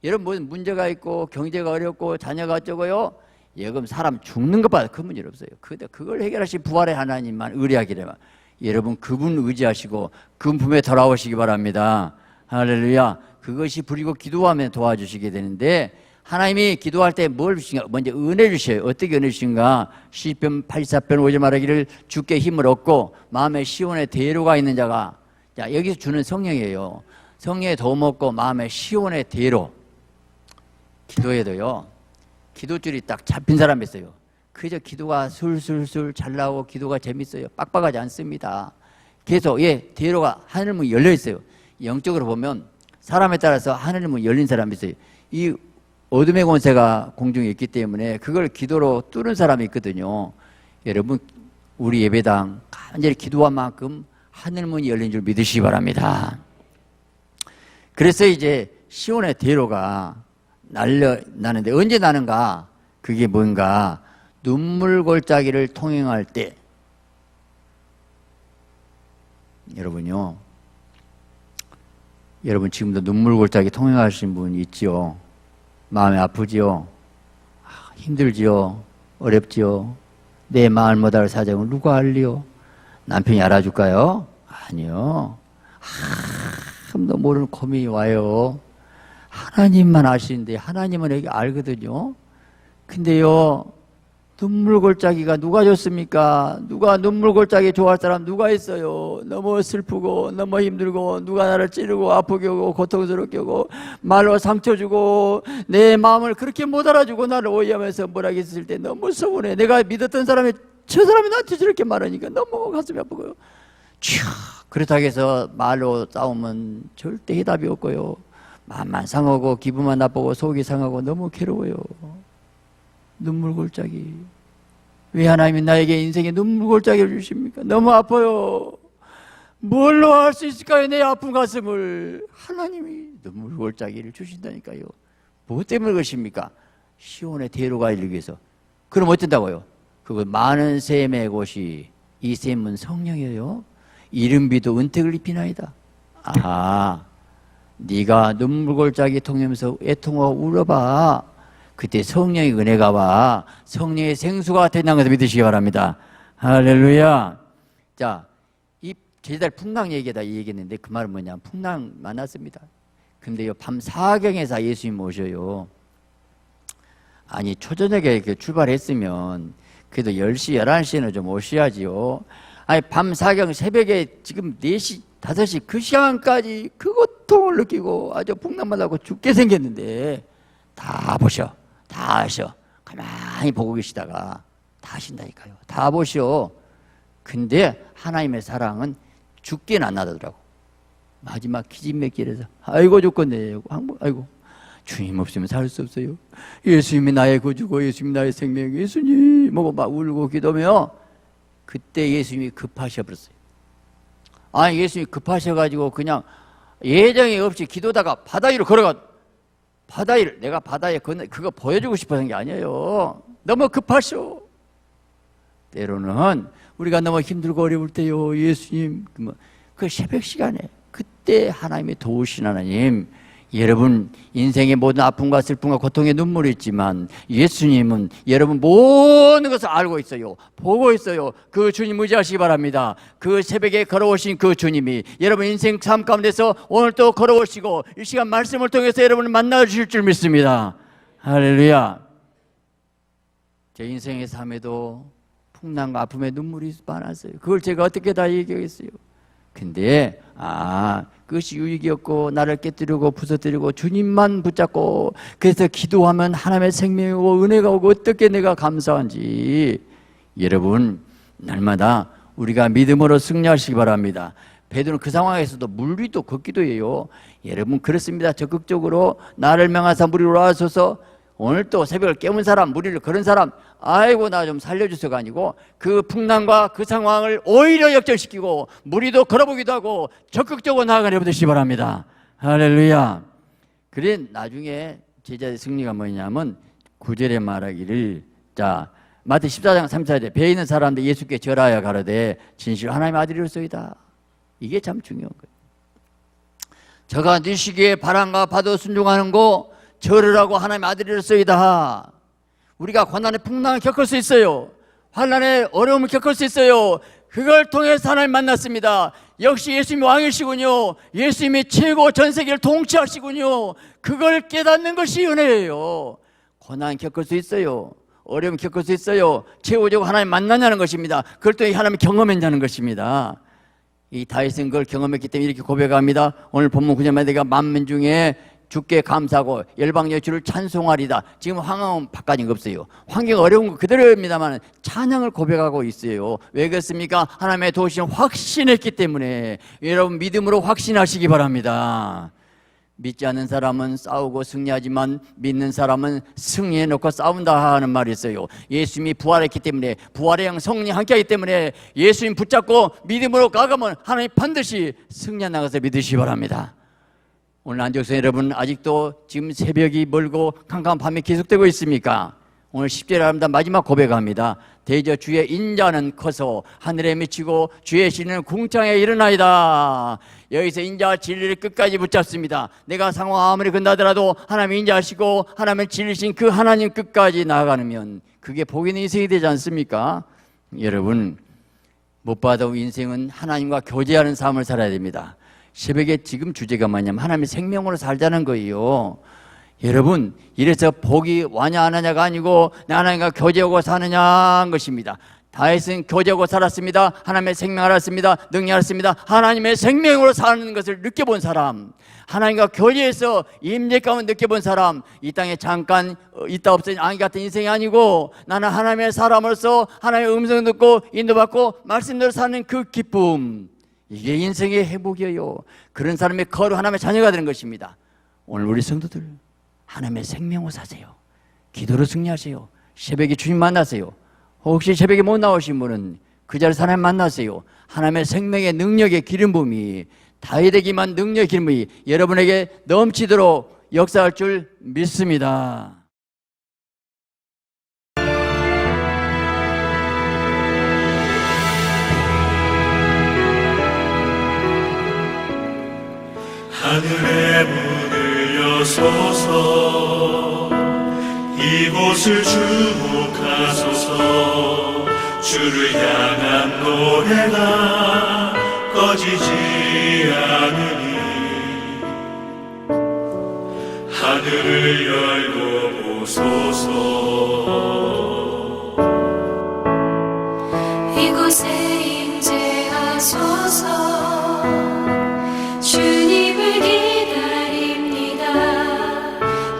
여러분, 무슨 문제가 있고 경제가 어렵고 자녀가 어쩌고요, 그럼 사람 죽는 것보다 큰 문제 없어요. 그걸 해결하신 부활의 하나님만 의뢰하기래만, 여러분 그분 의지하시고 그분 품에 돌아오시기 바랍니다. 할렐루야. 그것이 부리고 기도하면 도와주시게 되는데, 하나님이 기도할 때 뭘 주신가? 먼저 은혜 주셔요. 어떻게 은혜 주신가? 시편 84편 5절 말하기를 주께 힘을 얻고 마음에 시온의 대로가 있는 자가, 자, 여기서 주는 성령이에요. 성령의 도움 얻고 마음에 시온의 대로. 기도해도요, 기도줄이 딱 잡힌 사람이 있어요. 그저 기도가 술술술 잘 나오고 기도가 재밌어요. 빡빡하지 않습니다. 계속 대로가 하늘문 열려 있어요. 영적으로 보면 사람에 따라서 하늘문 열린 사람이 있어요. 이 어둠의 권세가 공중에 있기 때문에 그걸 기도로 뚫은 사람이 있거든요. 여러분, 우리 예배당 간절히 기도한 만큼 하늘문이 열린 줄 믿으시기 바랍니다. 그래서 이제 시온의 대로가 나는데 언제 나는가? 그게 뭔가? 눈물 골짜기를 통행할 때. 여러분요, 여러분 지금도 눈물 골짜기 통행하신 분 있지요? 마음이 아프지요? 힘들지요? 어렵지요? 내 마을 못할 사정을 누가 알리요? 남편이 알아줄까요? 아니요. 아무도 모르는 고민이 와요. 하나님만 아시는데, 하나님은 여기 알거든요. 근데요, 눈물 골짜기가 누가 줬습니까? 누가 눈물 골짜기 좋아할 사람 누가 있어요? 너무 슬프고 너무 힘들고 누가 나를 찌르고 아프게 하고 고통스럽게 하고 말로 상처 주고 내 마음을 그렇게 못 알아주고 나를 오해하면서 뭐라 했을 때 너무 서운해. 내가 믿었던 사람이 저 사람이 나한테 저렇게 말하니까 너무 가슴이 아프고요. 그렇다고 해서 말로 싸우면 절대 해답이 없고요. 마음만 상하고 기분만 나쁘고 속이 상하고 너무 괴로워요. 눈물 골짜기. 왜 하나님이 나에게 인생에 눈물 골짜기를 주십니까? 너무 아파요. 뭘로 할 수 있을까요? 내 아픈 가슴을. 하나님이 눈물 골짜기를 주신다니까요. 뭐 때문에 그러십니까? 시온의 대로가 이르기 위해서. 그럼 어쩐다고요? 그거 많은 셈의 곳이, 이 셈은 성령이에요. 이른비도 은택을 입히나이다. 아하, 네가 눈물 골짜기 통하면서 애통하고 울어봐. 그때 성령의 은혜가 와. 성령의 생수가 된다는 것을 믿으시기 바랍니다. 할렐루야. 자, 이 제달 풍랑 얘기다 이 얘기했는데, 그 말은 뭐냐? 풍랑 만났습니다. 근데요, 밤 4경에서 예수님 오셔요. 아니, 초저녁에 이렇게 출발했으면 그래도 10시, 11시에는 좀 오셔야지요. 아니, 밤 4경 새벽에 지금 4시, 5시 그 시간까지 그 고통을 느끼고 아주 풍랑만 나고 죽게 생겼는데, 다 보셔. 다 하셔. 가만히 보고 계시다가 다 하신다니까요. 다 보셔. 근데 하나님의 사랑은 죽게는 안 놔두더라고. 마지막 기진맥길에서 아이고 죽겠네. 아이고 주님 없으면 살 수 없어요. 예수님이 나의 구주고 예수님이 나의 생명, 예수님 뭐고 막 울고 기도하며, 그때 예수님이 급하셔버렸어요. 아니, 예수님이 급하셔가지고 그냥 예정이 없이 기도다가 바다 위로 걸어가. 바다 위를, 내가 바다에 그거 보여주고 싶어서 게 아니에요. 너무 급하셔. 때로는 우리가 너무 힘들고 어려울 때요, 예수님, 그 새벽 시간에 그때 하나님이 도우신 하나님. 여러분 인생의 모든 아픔과 슬픔과 고통의 눈물이 있지만 예수님은 여러분 모든 것을 알고 있어요. 보고 있어요. 그 주님 의지하시기 바랍니다. 그 새벽에 걸어오신 그 주님이 여러분 인생 삶 가운데서 오늘 또 걸어오시고 이 시간 말씀을 통해서 여러분을 만나주실 줄 믿습니다. 할렐루야. 제 인생의 삶에도 풍랑과 아픔의 눈물이 많았어요. 그걸 제가 어떻게 다 얘기하겠어요. 근데 그것이 유익이었고 나를 깨뜨리고 부서뜨리고 주님만 붙잡고, 그래서 기도하면 하나님의 생명이 오고 은혜가 오고 어떻게 내가 감사한지. 여러분 날마다 우리가 믿음으로 승리하시기 바랍니다. 베드로는 그 상황에서도 물 위도 걷기도 해요. 여러분 그렇습니다. 적극적으로 나를 명하사 물 위로 와소서. 오늘 또 새벽을 깨운 사람, 무리를 걸은 사람, 아이고 나 좀 살려주세요가 아니고 그 풍랑과 그 상황을 오히려 역전시키고 무리도 걸어보기도 하고 적극적으로 나아가려 보시기 바랍니다. 할렐루야. 그래 나중에 제자의 승리가 뭐냐면 9절에 말하기를, 자 마태 14장 34절에 배 있는 사람들 예수께 절하여 가로되 진실 하나님의 아들이로소이다. 이게 참 중요한 거예요. 저가 니시기에 바람과 파도 순종하는 거 절으라고 하나님의 아들이로소이다. 우리가 고난의 풍랑을 겪을 수 있어요. 환난의 어려움을 겪을 수 있어요. 그걸 통해서 하나님 만났습니다. 역시 예수님이 왕이시군요. 예수님이 최고 전 세계를 통치하시군요. 그걸 깨닫는 것이 은혜예요. 고난 겪을 수 있어요. 어려움 겪을 수 있어요. 최고적으로 하나님 만나냐는 것입니다. 그걸 또 하나님 경험했냐는 것입니다. 이 다윗은 그걸 경험했기 때문에 이렇게 고백합니다. 오늘 본문 9절만 내가 만민 중에 주께 감사하고 열방의 주를 찬송하리다. 지금 황황은 바꿔진 거 없어요. 환경 어려운 거 그대로입니다만 찬양을 고백하고 있어요. 왜 그렇습니까? 하나님의 도우심을 확신했기 때문에. 여러분 믿음으로 확신하시기 바랍니다. 믿지 않는 사람은 싸우고 승리하지만 믿는 사람은 승리해놓고 싸운다 하는 말이 있어요. 예수님이 부활했기 때문에, 부활의 영 성령 함께하기 때문에 예수님 붙잡고 믿음으로 가가면 하나님 반드시 승리해 나가서 믿으시기 바랍니다. 오늘 안적성 여러분, 아직도 지금 새벽이 멀고 캄캄한 밤이 계속되고 있습니까? 오늘 10절에 합니다. 마지막 고백합니다. 대저 주의 인자는 커서 하늘에 미치고 주의 신은 궁창에 일어나이다. 여기서 인자와 진리를 끝까지 붙잡습니다. 내가 상황 아무리 건다더라도 하나님 인자하시고 하나님의 진리신 그 하나님 끝까지 나아가면 그게 복 있는 인생이 되지 않습니까? 여러분, 무엇보다도 인생은 하나님과 교제하는 삶을 살아야 됩니다. 새벽에 지금 주제가 뭐냐면 하나님의 생명으로 살자는 거예요. 여러분, 이래서 복이 와냐 안 하냐가 아니고 내 하나님과 교제하고 사느냐는 것입니다. 다윗은 교제하고 살았습니다. 하나님의 생명을 알았습니다. 능력을 알았습니다. 하나님의 생명으로 사는 것을 느껴본 사람, 하나님과 교제해서 임재감을 느껴본 사람, 이 땅에 잠깐 있다 없어진 아기 같은 인생이 아니고 나는 하나님의 사람으로서 하나님의 음성을 듣고 인도받고 말씀대로 사는 그 기쁨, 이게 인생의 행복이에요. 그런 사람의 거룩 하나님의 자녀가 되는 것입니다. 오늘 우리 성도들 하나님의 생명을 사세요. 기도로 승리하세요. 새벽에 주님 만나세요. 혹시 새벽에 못 나오신 분은 그 자리에서 하나님 만나세요. 하나님의 생명의 능력의 기름 부음이, 다윗에게만 능력의 기름 부음이 여러분에게 넘치도록 역사할 줄 믿습니다. 하늘의 문을 여소서 이곳을 주목하소서 주를 향한 노래가 꺼지지 않으니 하늘을 열고 보소서 이곳에 임재하소서 주님을 기다립니다.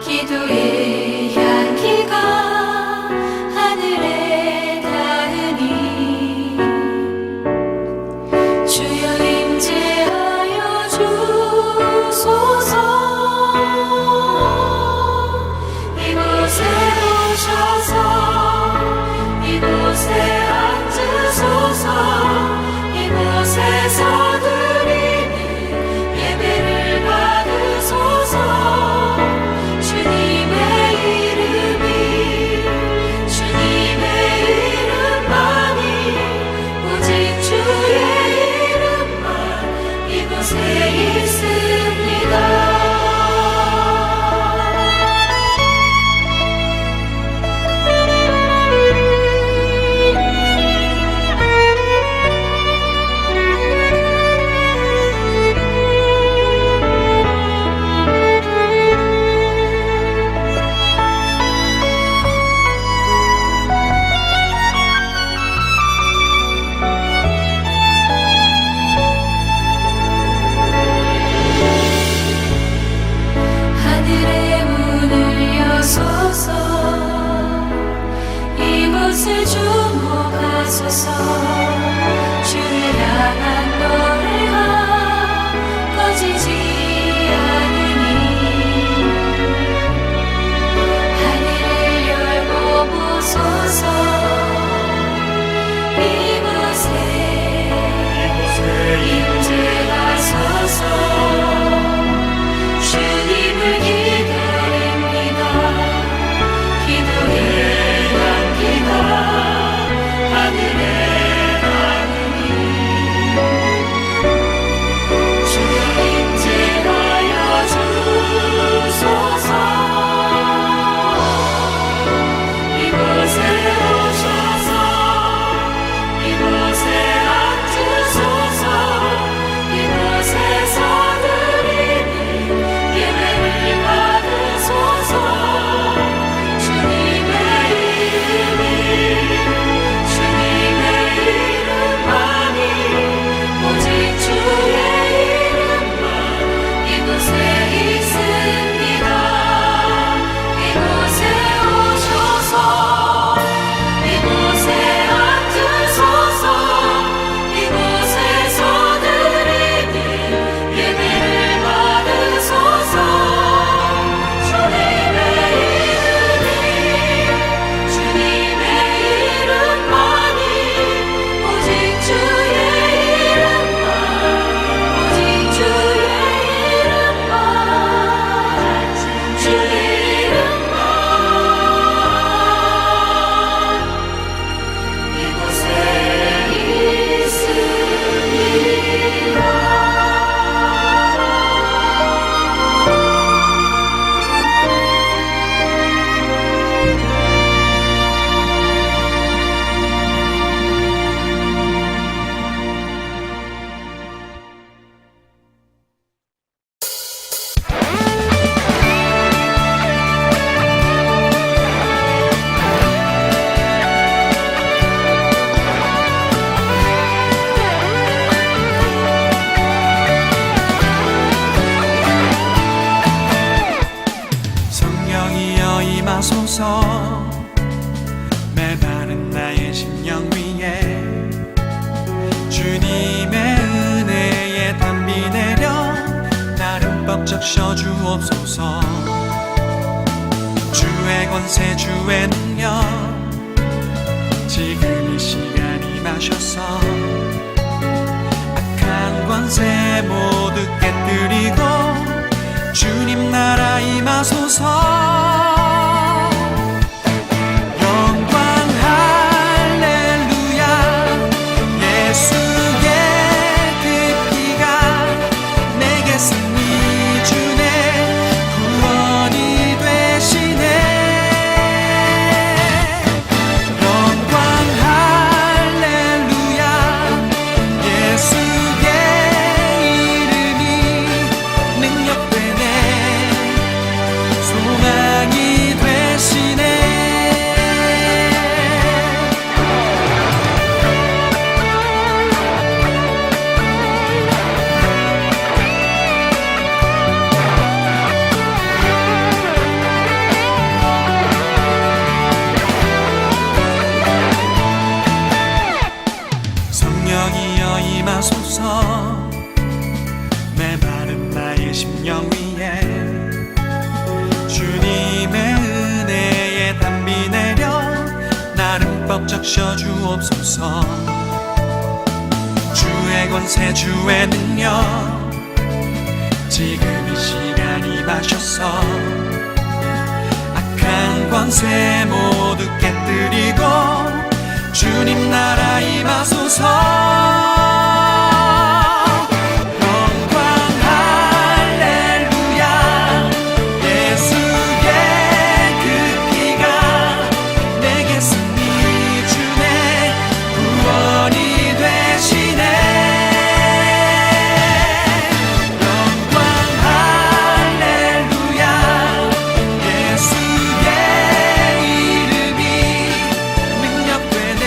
기도의 향기가 하늘에 닿으니 주여 임재하여 주소서. 이곳에 오셔 성령이여 임하소서 메마른 나의 심령 위에 주님의 은혜에 담비 내려 나를 벅적 셔주옵소서. 주의 권세 주의 능력 지금 이 시간 임하셔서 악한 권세 모두 깨뜨리고 주님 나라 임하소서. 영광 할렐루야 예수의 그 피가 내게 승리 주네 구원이 되시네. 영광 할렐루야 예수의 이름이 능력되네 소망이 되시네. 성령이여 임하소서 메마른 나의 심령 위에 주님의 은혜에 담비 내려 나를 벅적 셔주옵소서. 주의 권세 주의 능력 지금 이 시간 임하셔서 악한 권세 모두 깨뜨리고 주님 나라 임하소서. 영광 할렐루야 예수의 그 피가 내게 승리 주네 구원이 되시네. 영광 할렐루야 예수의 이름이 능력되네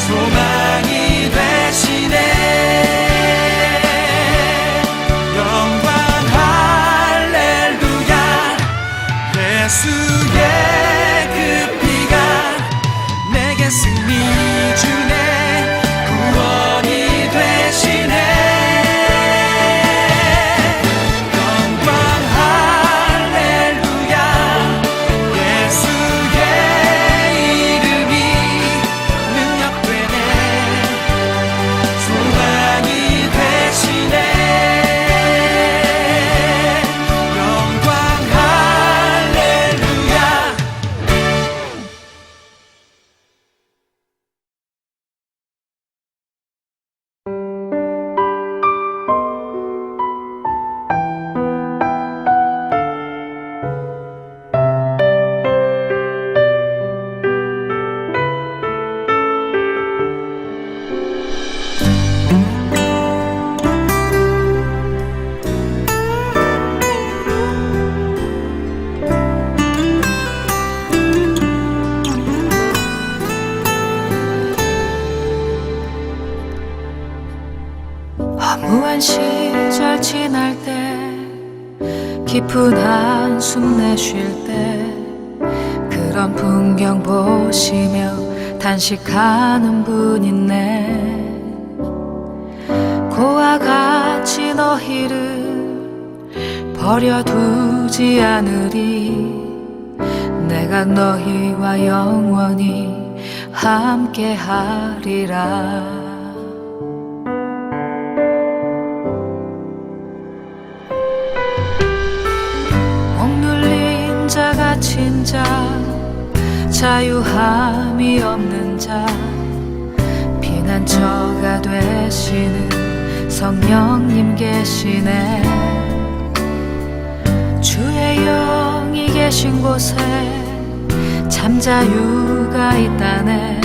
소망이 되시네. 영광 할렐루야 예수의 그 피가 내게 승리 주네 구원이 되시네. 영광 할렐루야 예수의 이름이 능력되네 소망이 되시네. 영광 할렐루야. 허무한 시절 지날 때 깊은 한숨 내쉴 때 그런 풍경 보시며 단식하는 분 있네. 고와 같이 너희를 버려두지 않으리. 내가 너희와 영원히 함께하리라. 억눌린 자 갇힌 자 자유함이 없는 자 피난처가 되시는 성령님 계시네. 주의 영이 계신 곳에 잠자유가 있다네.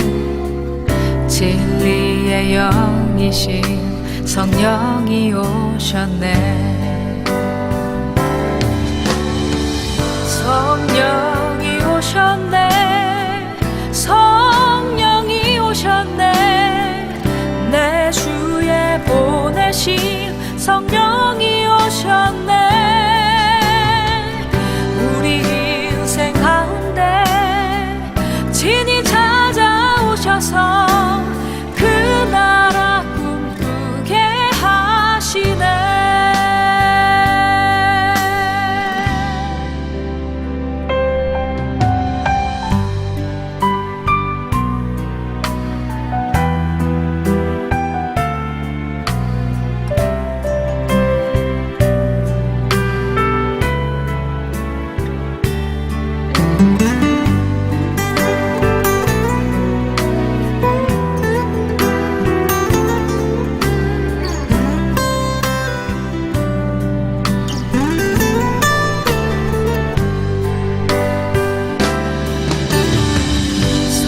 진리의 영이신 성령이 오셨네. 성령이 오셨네 성령이 오셨네 내 주에 보내신 성령이 오셨네 우리 인생 가운데 친히 찾아오셔서 그 나라 꿈꾸게 하시네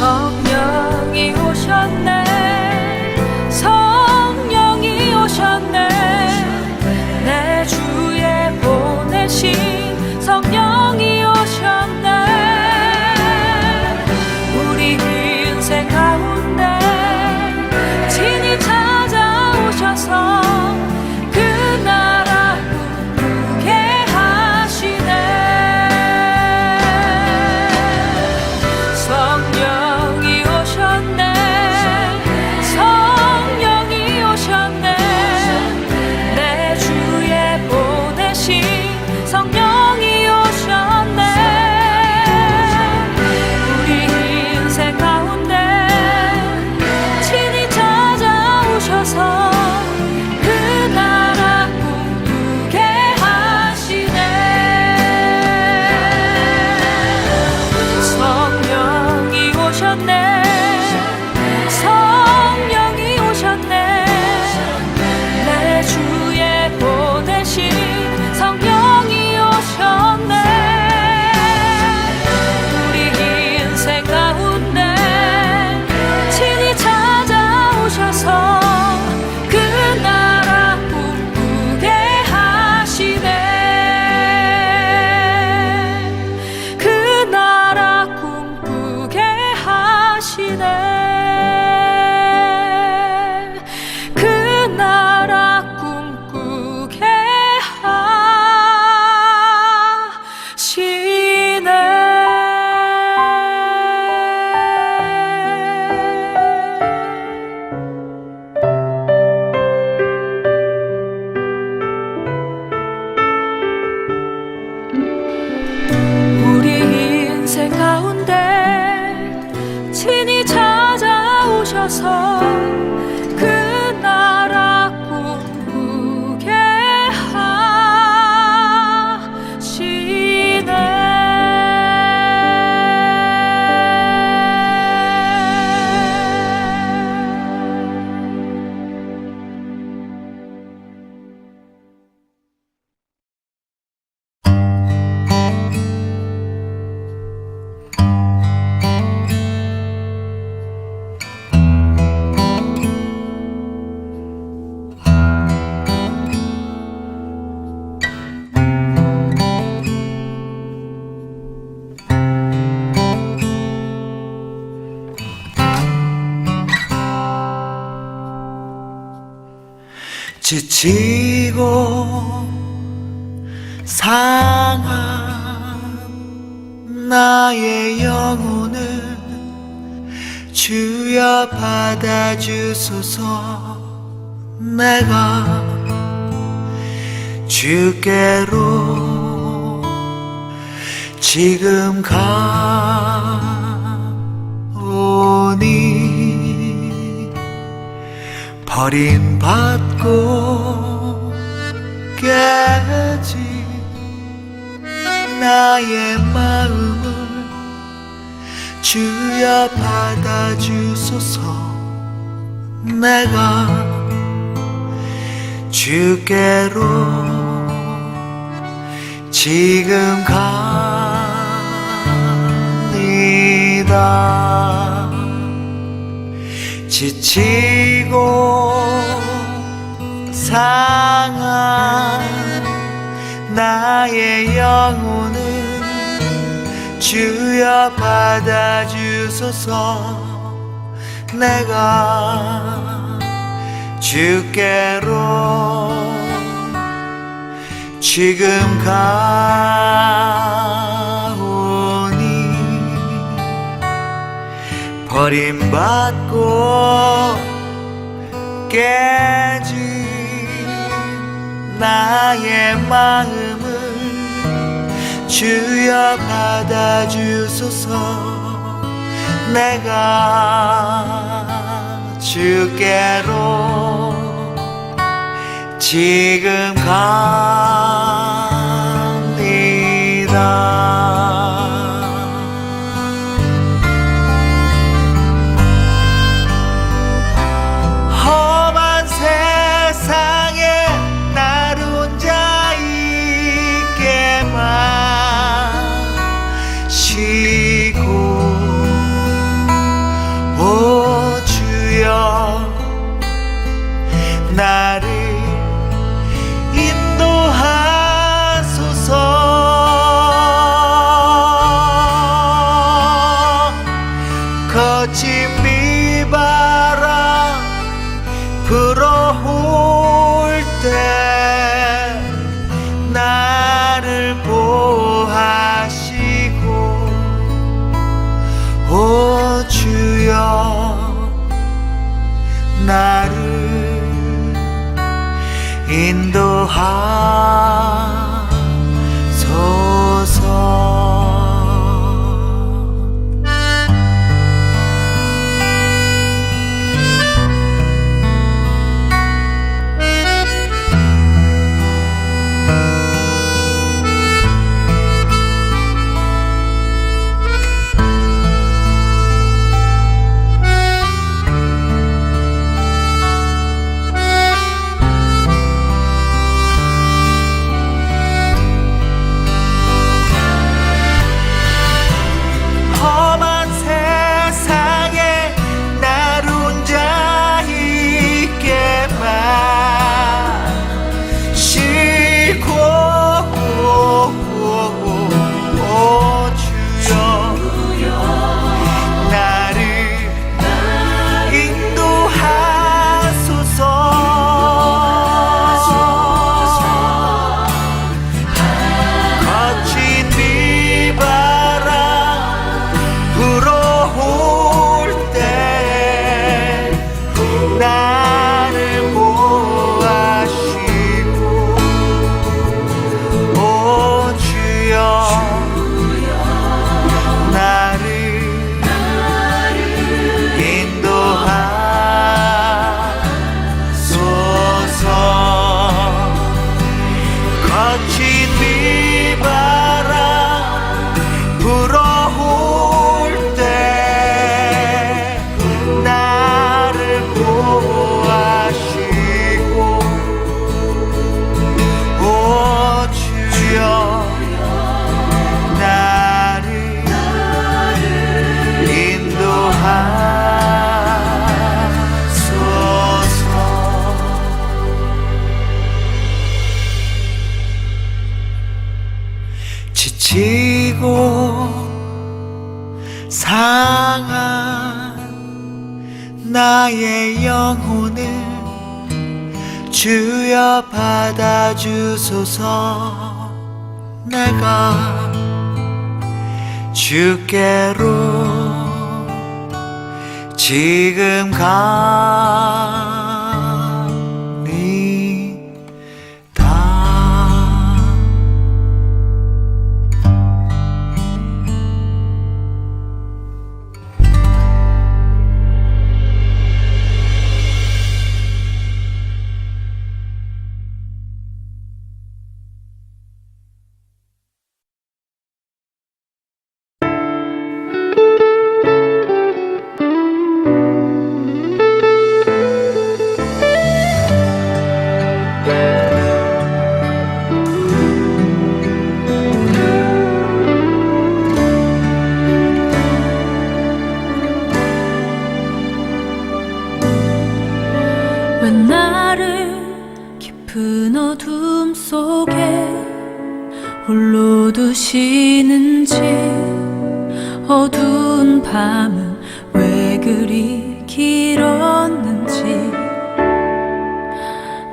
성령이 오셨네 성령이 오셨네 내 주에 보내신 성령이 오셨네 우리 인생 가운데 친히 찾아오셔서 그 나라 꿈꾸게 하시네 성령이 오셨네 성령이 오셨네 내 주에 보내신 성령이 오셨네 우리 인생 가운데 친히 찾아오셔서 그 나라 꿈꾸게 하시네 성령이 오셨네 성령이 오셨네 내 주에 보내신 성령이 오셨네 우리 인생 가운데 친히 찾아오셔서 그 나라 꿈꾸게 하시네 그 나라 꿈꾸게 하시네 그 나라 꿈꾸게 하시네 우리 인생 가운데 친히 찾아오셔서 그 나라 꿈꾸게 지치고 상한 나의 영혼을 주여 받아주소서 내가 주께로 지금 가오니 버림받고 깨진 나의 마음을 주여 받아주소서 내가 주께로 지금 갑니다. 지치고 상한 나의 영혼을 주여 받아주소서. 내가 주께로 지금 가오니 버림받고 깨진 나의 마음을 주여 받아주소서. 내가 주께로 지금 갑니다. 험한 세상에 나를 혼자 있게만 쉬고 오 주여 나를 인도하소서. 거친 비바람 불어올 때 나를 보호하시고 오 주여 나를 인도하소서. 험한 세상에 나를 혼자 있게만 싣고 오 주여 나를 인도하소서. 거친 비바람 불어올 때 나를 보호하시고 오 주여 나를 인도하소서. 거친 비바람 불어올 때 나를 보호하시고 오 주여 나를 인도하소서. 지치고 상한 나의 영혼을 주여 받아주소서. 내가 주께로 지금 갑니다. 왜 나를 깊은 어둠 속에 홀로 두시는지 어두운 밤은 왜 그리 길었는지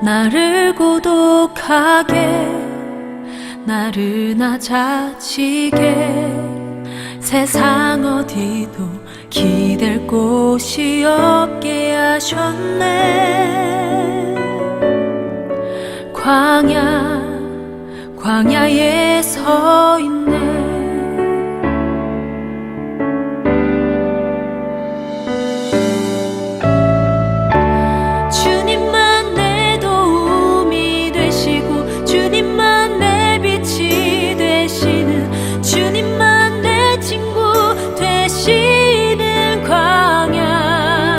나를 고독하게 나를 낮아지게 세상 어디도 기댈 곳이 없게 하셨네. 광야에 서 있네. 주님만 내 도움이 되시고 주님만 내 빛이 되시는 주님만 내 친구 되시는 광야.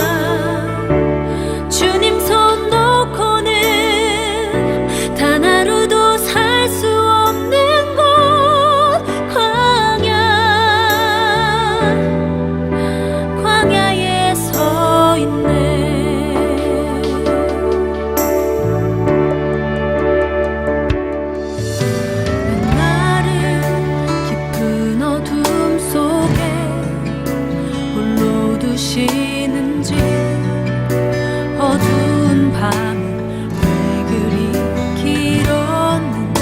주님 손 놓고는 단 하루도 살 수 없는 곳 광야에 서 있네. 나를 깊은 어둠 속에 홀로 두시는지 어두운 밤은 왜 그리 길었는지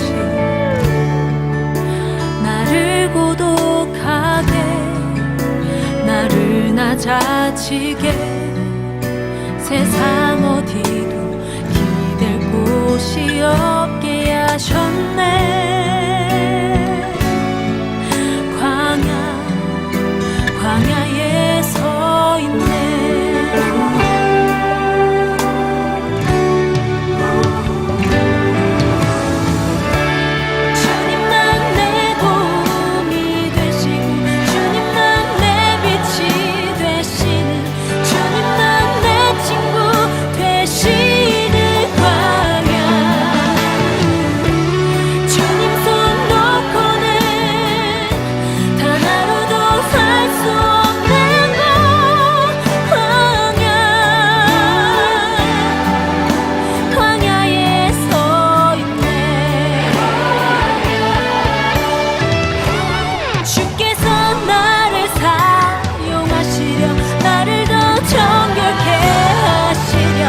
나를 고독하게 나를 낮아지게 세상 어디도 기댈 곳이 없게 하셨네. 광야에 서 있네. 주님만 내 도움이 되시고 주님만 내 빛이 되시는 주님만 내 친구 되시는 광야. 주님 손 놓고는 단 하루도 살 수 없는 곳 광야에 서 있네. 주께서 나를 사용하시려 나를 더 정결케 하시려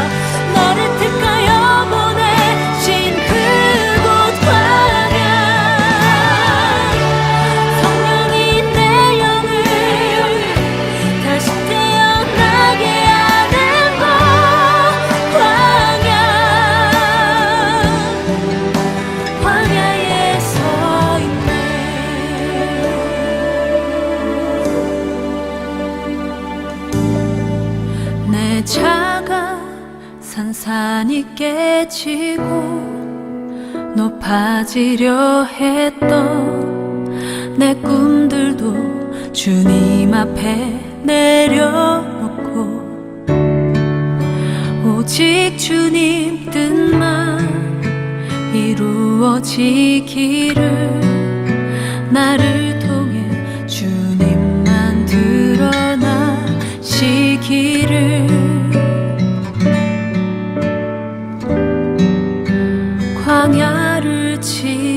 나를 택하여 보내신 그곳 광야. 성령이 내 영을 다시 태어나게 하는 곳 광야에 서 있네. 내 자가 산산이 깨지고 높아지려 했던 내 꿈들도 주님 앞에 내려놓고 오직 주님 뜻만 이루어지기를 나를 통해 주님만 드러나시기를 광야를 지나며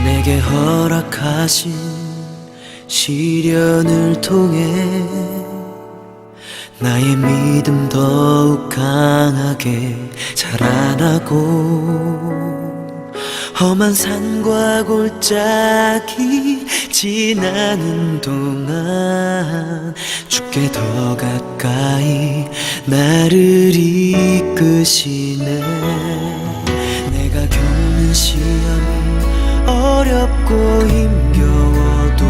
내게 허락하신 시련을 통해 나의 믿음 더욱 강하게 자라나고 험한 산과 골짜기 지나는 동안 주께 더 가까이 나를 이끄시네. 내가 겪는 시험이 어렵고 힘겨워도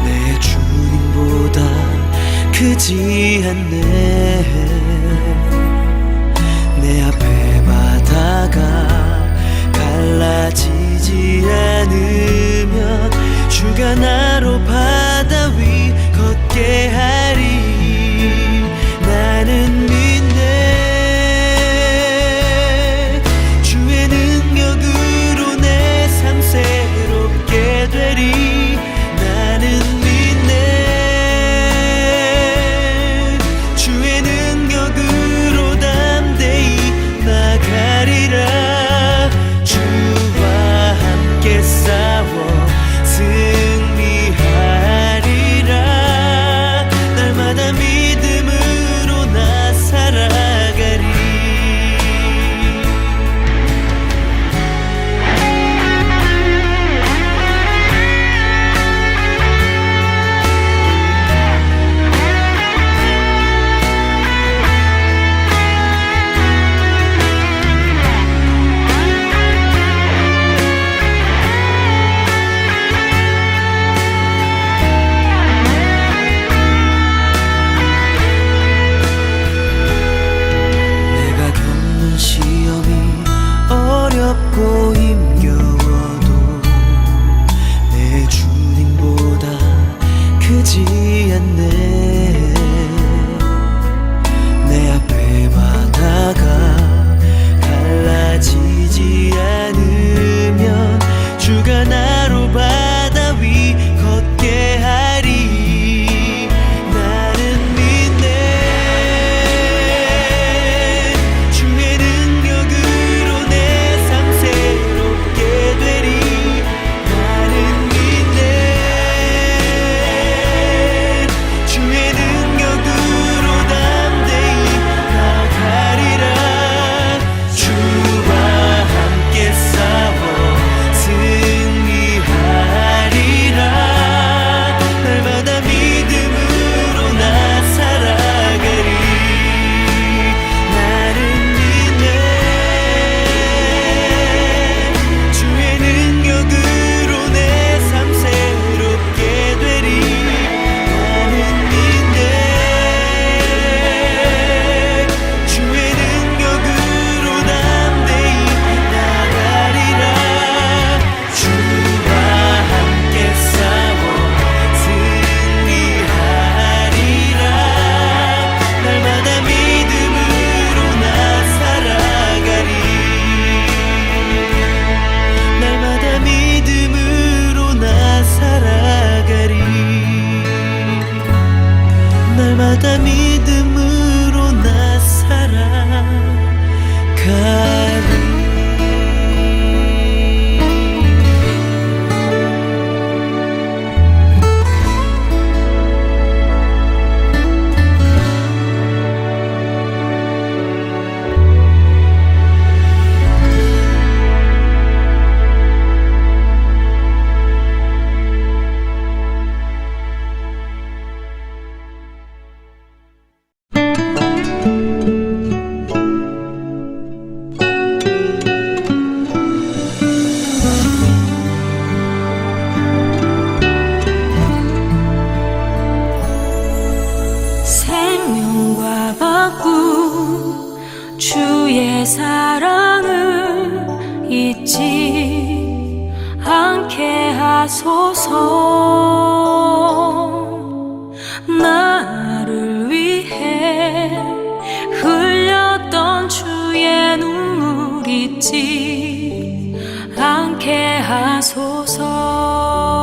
내 주님보다 크지 않네. 내 앞에 바다가 주의 사랑을 잊지 않게 하소서. 나를 위해 흘렸던 주의 눈물 잊지 않게 하소서.